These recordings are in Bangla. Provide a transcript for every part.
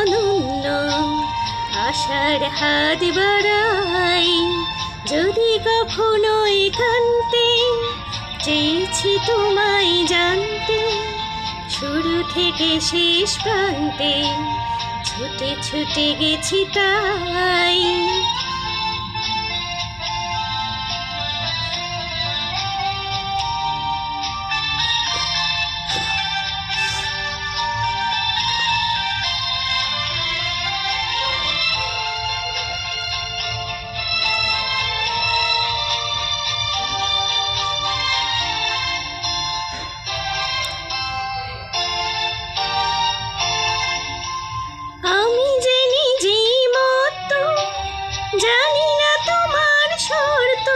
অনন্য। আশার হাত বাড়াই যদি কখনো একান্তে, চেয়েছি তোমায় জানতে শুরু থেকে শেষ প্রান্তে, ছুটে ছুটে গেছি তাই। আমি যে নিজেই মত, জানি না তোমার শর্ত।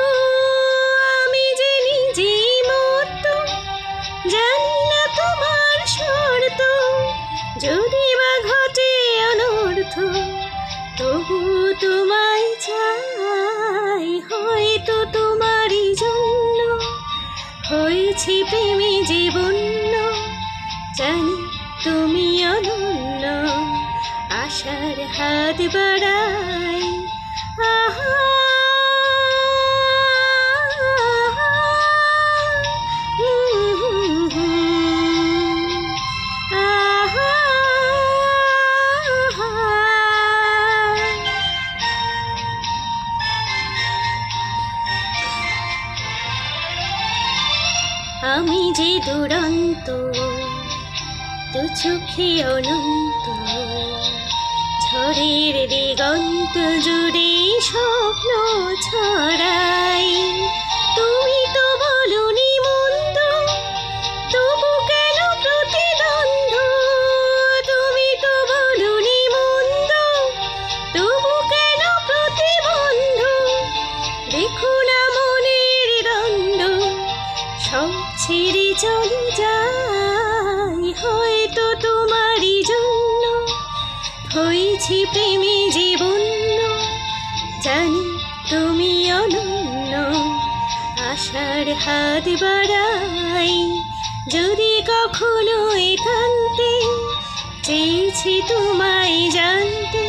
আমি যে নিজেই মত, জানি না তোমার শর্ত। যদি বা ঘটে অনর্থ, তবু তোমায় চাই। হয়তো তোমারই জন্য হয়েছি প্রেমে জীবন্য, জানি তুমি অনন্য। আশার হাত বাড়াই আহা, আহা, আমি যে দুরন্ত, দু চোখে অনন্ত, ঝড়ের দিগন্ত জুড়ে স্বপ্ন ছড়াই। তুমি তো বলনি মন্দ, তবু কেন প্রতিদ্বন্দ্ব? তুমি তো বলনি মন্দ, তবু কেন প্রতিবন্ধ? দেখো না মনের দ্বন্দ্ব, সব ছেড়ে চলে যাই। হয়তো তোমারই জন্য হয়েছি প্রেমে জীবন্য, জানি তুমি অনন্য। আশার হাত বাড়াই যদি কখনো একান্তে, চেয়েছি তোমায় জানতে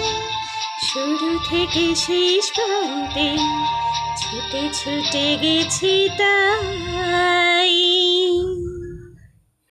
শুরু থেকে শেষ প্রান্তে, ছুটে ছুটে গেছি তাই।